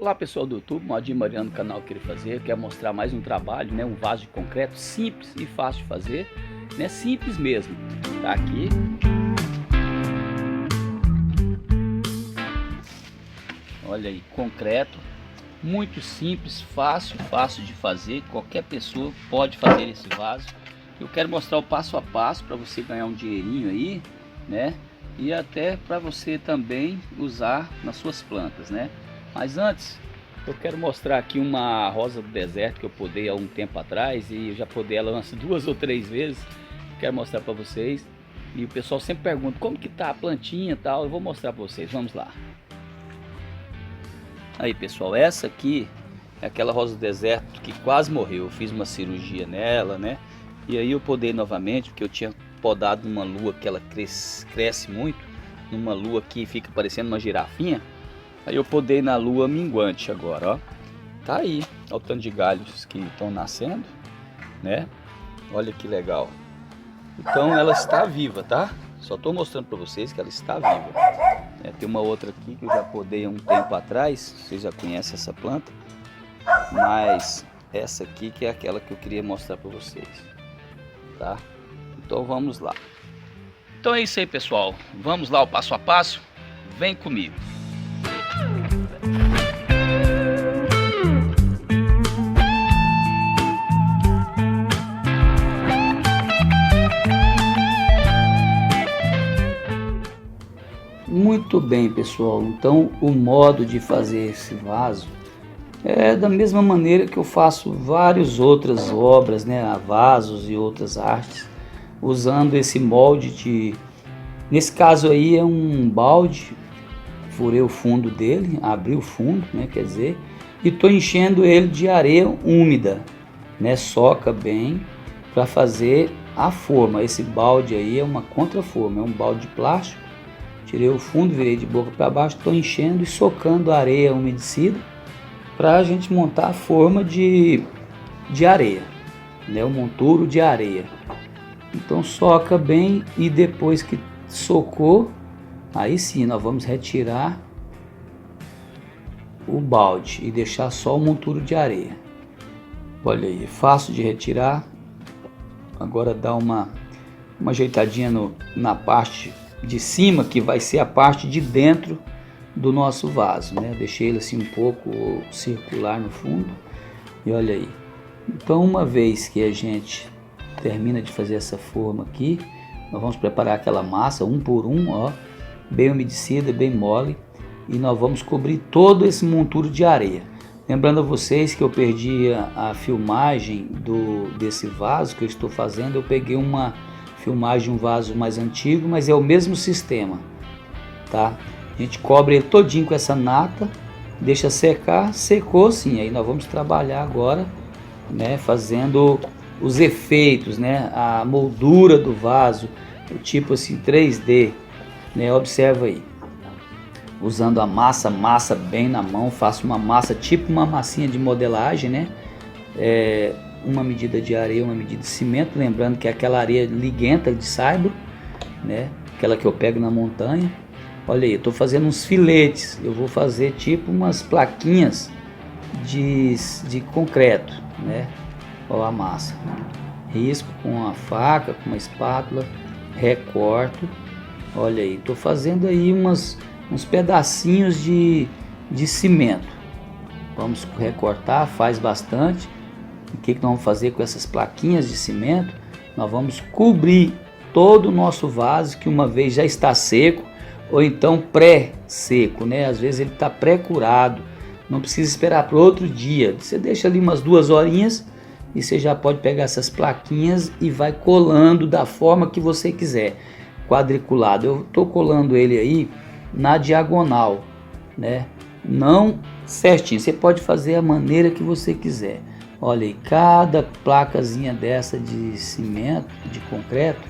Olá pessoal do YouTube, Moadinho Mariano, canal Querer Fazer. Quero mostrar mais um trabalho, né? Um vaso de concreto simples e fácil de fazer, né? Simples mesmo. Tá aqui. Olha aí, concreto, muito simples, fácil de fazer. Qualquer pessoa pode fazer esse vaso. Eu quero mostrar o passo a passo para você ganhar um dinheirinho aí, né? E até para você também usar nas suas plantas, né? Mas antes, eu quero mostrar aqui uma rosa do deserto que eu podei há um tempo atrás e eu já podei ela umas 2 ou 3 vezes. Quero mostrar para vocês. E o pessoal sempre pergunta como que tá a plantinha e tal. Eu vou mostrar para vocês. Vamos lá. Aí, pessoal, essa aqui é aquela rosa do deserto que quase morreu. Eu fiz uma cirurgia nela, né? E aí eu podei novamente porque eu tinha podado numa lua que ela cresce muito, numa lua que fica parecendo uma girafinha. Aí eu podei na lua minguante agora, ó. Tá aí, olha o tanto de galhos que estão nascendo, né? Olha que legal. Então ela está viva, tá? Só tô mostrando para vocês que ela está viva. Tem uma outra aqui que eu já podei há um tempo atrás. Vocês já conhecem essa planta. Mas essa aqui que é aquela que eu queria mostrar para vocês, tá? Então vamos lá. Então é isso aí, pessoal. Vamos lá o passo a passo. Vem comigo. Muito bem, pessoal, então o modo de fazer esse vaso é da mesma maneira que eu faço várias outras obras, né, vasos e outras artes, usando esse molde nesse caso aí é um balde, furei o fundo dele, abri o fundo, né, quer dizer, e estou enchendo ele de areia úmida, né, soca bem para fazer a forma. Esse balde aí é uma contraforma, é um balde de plástico. Tirei o fundo, virei de boca para baixo, estou enchendo e socando a areia umedecida para a gente montar a forma de areia, né? O monturo de areia. Então soca bem e depois que socou, aí sim nós vamos retirar o balde e deixar só o monturo de areia. Olha aí, fácil de retirar. Agora dá uma ajeitadinha na parte de cima, que vai ser a parte de dentro do nosso vaso, né? Deixei ele assim um pouco circular no fundo e olha aí. Então, uma vez que a gente termina de fazer essa forma aqui, nós vamos preparar aquela massa um por um, ó, bem umedecida, bem mole, e nós vamos cobrir todo esse monturo de areia. Lembrando a vocês que eu perdi a filmagem desse vaso que eu estou fazendo. Eu peguei uma filmagem de um vaso mais antigo, mas é o mesmo sistema, tá? A gente cobre ele todinho com essa nata, deixa secar, secou sim, aí nós vamos trabalhar agora, né, fazendo os efeitos, né, a moldura do vaso, o tipo assim 3D, né? Observa aí, usando a massa bem na mão, faço uma massa tipo uma massinha de modelagem, né? Uma medida de areia, uma medida de cimento, lembrando que é aquela areia liguenta de saibro, né? Aquela que eu pego na montanha. Olha aí, eu estou fazendo uns filetes, eu vou fazer tipo umas plaquinhas de concreto, né? Olha a massa, risco com a faca, com uma espátula, recorto. Olha aí, estou fazendo aí uns pedacinhos de cimento. Vamos recortar, faz bastante. O que nós vamos fazer com essas plaquinhas de cimento? Nós vamos cobrir todo o nosso vaso, que uma vez já está seco, ou então pré-seco, né? Às vezes ele está pré-curado, não precisa esperar para outro dia. Você deixa ali umas 2 horinhas e você já pode pegar essas plaquinhas e vai colando da forma que você quiser, quadriculado. Eu estou colando ele aí na diagonal, né? Não certinho, você pode fazer a maneira que você quiser. Olha aí, cada placazinha dessa de cimento, de concreto,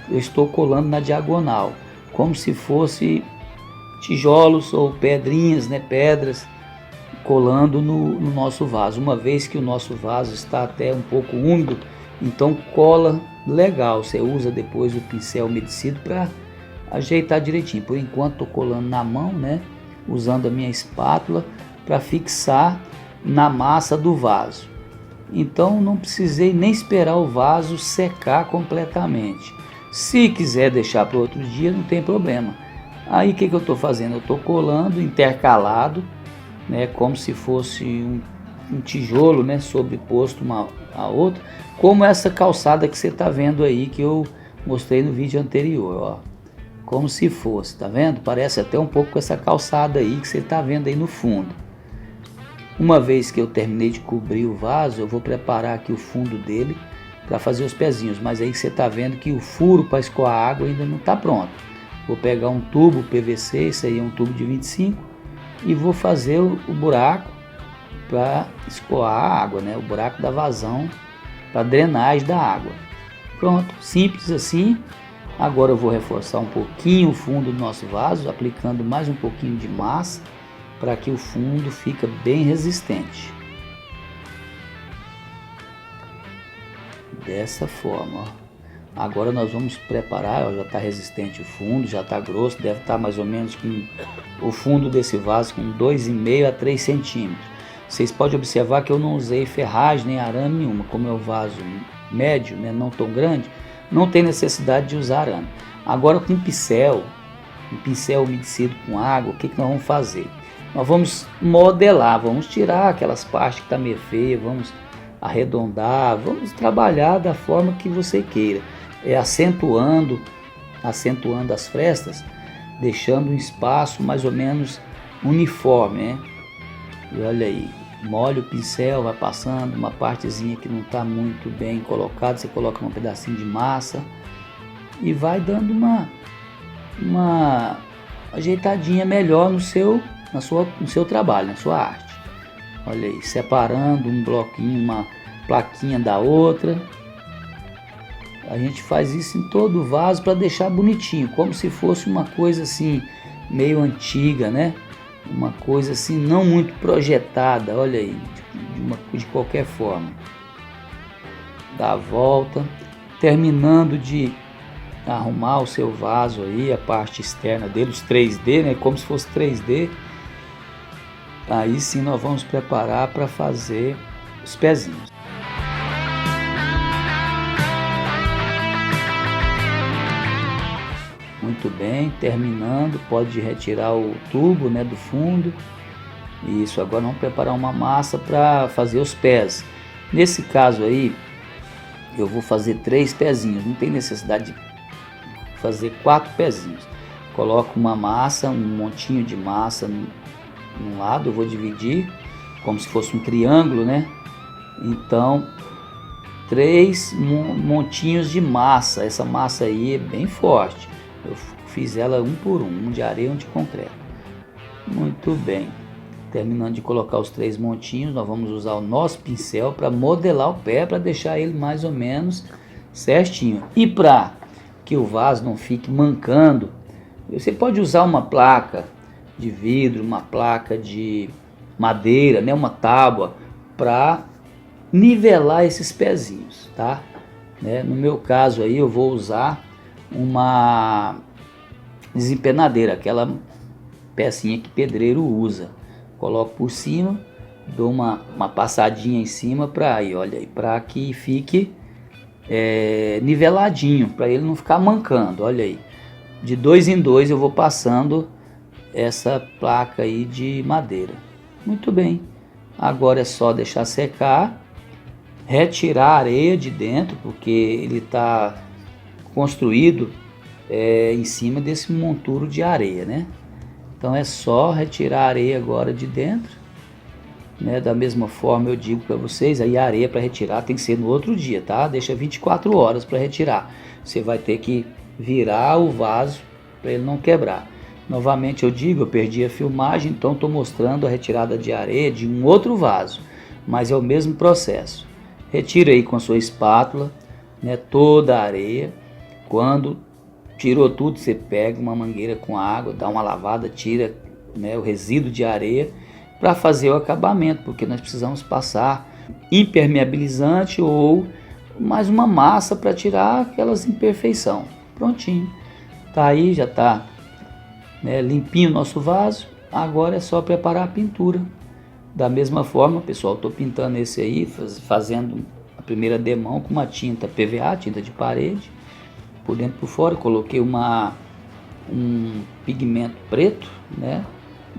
eu estou colando na diagonal, como se fosse tijolos ou pedrinhas, né, pedras, colando no nosso vaso. Uma vez que o nosso vaso está até um pouco úmido, então cola legal. Você usa depois o pincel umedecido para ajeitar direitinho. Por enquanto estou colando na mão, né, usando a minha espátula, para fixar na massa do vaso. Então não precisei nem esperar o vaso secar completamente. Se quiser deixar para outro dia, não tem problema. Aí o que eu estou fazendo? Eu estou colando intercalado, né, como se fosse um tijolo, né, sobreposto uma a outra, como essa calçada que você está vendo aí, que eu mostrei no vídeo anterior, ó. Como se fosse, tá vendo? Parece até um pouco com essa calçada aí que você está vendo aí no fundo. Uma vez que eu terminei de cobrir o vaso, eu vou preparar aqui o fundo dele para fazer os pezinhos, mas aí você está vendo que o furo para escoar a água ainda não está pronto. Vou pegar um tubo PVC, esse aí é um tubo de 25, e vou fazer o buraco para escoar a água, né? O buraco da vazão para drenagem da água. Pronto, simples assim. Agora eu vou reforçar um pouquinho o fundo do nosso vaso, aplicando mais um pouquinho de massa para que o fundo fique bem resistente. Dessa forma, ó. Agora nós vamos preparar, ó, já está resistente o fundo, já está grosso, deve estar mais ou menos com o fundo desse vaso com 2,5 a 3 centímetros. Vocês podem observar que eu não usei ferragem nem arame nenhuma, como é o vaso médio, né, não tão grande, não tem necessidade de usar arame. Agora com um pincel umedecido com água, o que nós vamos fazer? Nós vamos modelar, vamos tirar aquelas partes que estão meio feias, vamos arredondar, vamos trabalhar da forma que você queira, acentuando as frestas, deixando um espaço mais ou menos uniforme, né? E olha aí, molha o pincel, vai passando uma partezinha que não está muito bem colocada, você coloca um pedacinho de massa e vai dando uma ajeitadinha melhor no seu trabalho, na sua arte. Olha aí, separando um bloquinho, uma plaquinha da outra. A gente faz isso em todo o vaso para deixar bonitinho, como se fosse uma coisa assim, meio antiga, né? Uma coisa assim, não muito projetada, olha aí, de qualquer forma. Dá a volta, terminando de arrumar o seu vaso aí, a parte externa dele, os 3D, né? Como se fosse 3D. Aí sim nós vamos preparar para fazer os pezinhos. Muito bem, terminando, pode retirar o tubo, né, do fundo. Isso, agora vamos preparar uma massa para fazer os pés. Nesse caso aí, eu vou fazer 3 pezinhos, não tem necessidade de fazer 4 pezinhos. Coloco uma massa, um montinho de massa num lado, eu vou dividir como se fosse um triângulo, né? Então 3 montinhos de massa. Essa massa aí é bem forte, eu fiz ela um por um de areia e um de concreto. Muito bem, terminando de colocar os 3 montinhos, nós vamos usar o nosso pincel para modelar o pé, para deixar ele mais ou menos certinho. E para que o vaso não fique mancando, você pode usar uma placa de vidro, uma placa de madeira, né, uma tábua, para nivelar esses pezinhos, tá? Né? No meu caso aí eu vou usar uma desempenadeira, aquela pecinha que pedreiro usa. Coloco por cima, dou uma passadinha em cima para aí, olha aí, para que fique niveladinho, para ele não ficar mancando. Olha aí, de 2 em 2 eu vou passando essa placa aí de madeira. Muito bem, agora é só deixar secar, retirar a areia de dentro, porque ele está construído em cima desse monturo de areia, né? Então é só retirar a areia agora de dentro, né? Da mesma forma eu digo para vocês, aí a areia para retirar tem que ser no outro dia, tá? Deixa 24 horas para retirar. Você vai ter que virar o vaso para ele não quebrar. Novamente eu digo, eu perdi a filmagem, então estou mostrando a retirada de areia de um outro vaso, mas é o mesmo processo. Retira aí com a sua espátula, né, toda a areia. Quando tirou tudo, você pega uma mangueira com água, dá uma lavada, tira, né, o resíduo de areia para fazer o acabamento, porque nós precisamos passar impermeabilizante ou mais uma massa para tirar aquelas imperfeições. Prontinho, tá aí, já tá, né, limpinho o nosso vaso. Agora é só preparar a pintura. Da mesma forma, pessoal, estou pintando esse aí, fazendo a primeira demão com uma tinta PVA, tinta de parede, por dentro e por fora. Coloquei um pigmento preto, né,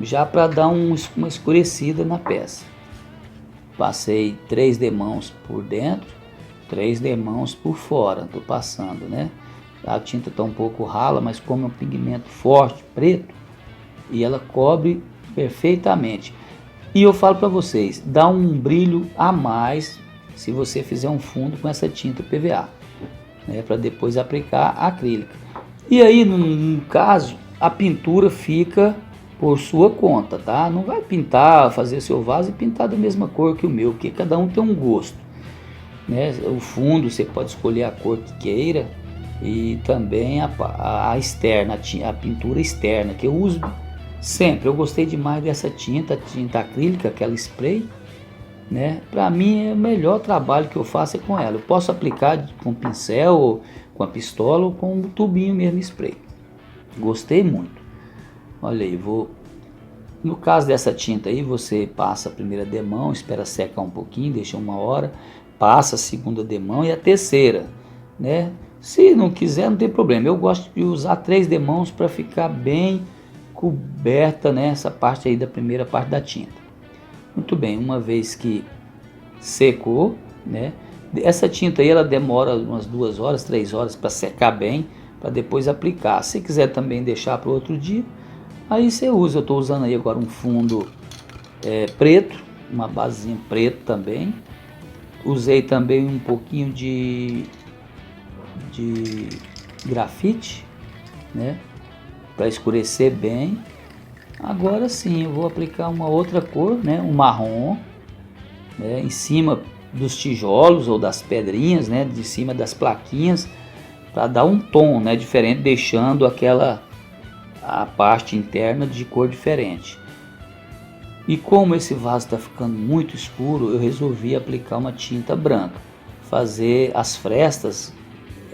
já para dar uma escurecida na peça. Passei 3 demãos por dentro, 3 demãos por fora, estou passando, né. A tinta está um pouco rala, mas como é um pigmento forte, preto, e ela cobre perfeitamente. E eu falo para vocês, dá um brilho a mais se você fizer um fundo com essa tinta PVA, né, para depois aplicar a acrílica. E aí, no caso, a pintura fica por sua conta, tá? Não vai pintar, fazer seu vaso e pintar da mesma cor que o meu, porque cada um tem um gosto, né? O fundo você pode escolher a cor que queira, e também a externa, a pintura externa, que eu uso sempre. Eu gostei demais dessa tinta acrílica, aquela spray, né? Para mim, o melhor trabalho que eu faço é com ela. Eu posso aplicar com pincel, ou com a pistola, ou com um tubinho mesmo spray. Gostei muito. Olha aí, no caso dessa tinta aí, você passa a primeira demão, espera secar um pouquinho, deixa 1 hora, passa a segunda demão e a terceira, né? Se não quiser, não tem problema. Eu gosto de usar 3 demãos para ficar bem coberta, né, essa parte aí da primeira parte da tinta. Muito bem, uma vez que secou, né, essa tinta aí ela demora umas 2 horas, 3 horas para secar bem, para depois aplicar. Se quiser também deixar para outro dia, aí você usa. Eu estou usando aí agora um fundo preto, uma basinha preta também. Usei também um pouquinho de grafite, né, para escurecer bem. Agora sim, eu vou aplicar uma outra cor, né, um marrom, né, em cima dos tijolos ou das pedrinhas, né, de cima das plaquinhas, para dar um tom, né, diferente, deixando a parte interna de cor diferente. E como esse vaso está ficando muito escuro, eu resolvi aplicar uma tinta branca, fazer as frestas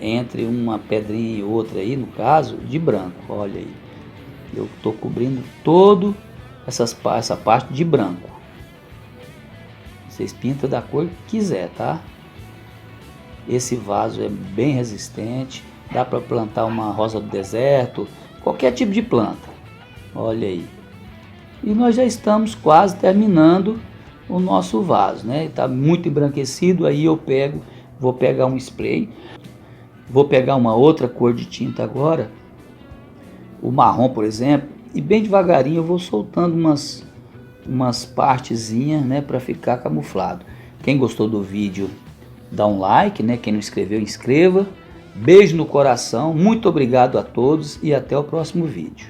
entre uma pedrinha e outra aí, no caso, de branco. Olha aí, eu estou cobrindo todo essa parte de branco. Vocês pintam da cor que quiser, tá? Esse vaso é bem resistente, dá para plantar uma rosa do deserto, qualquer tipo de planta. Olha aí. E nós já estamos quase terminando o nosso vaso, né? Está muito embranquecido, aí vou pegar um spray. Vou pegar uma outra cor de tinta agora, o marrom, por exemplo, e bem devagarinho eu vou soltando umas partezinhas, né, para ficar camuflado. Quem gostou do vídeo, dá um like, né? Quem não inscreveu, inscreva. Beijo no coração, muito obrigado a todos e até o próximo vídeo.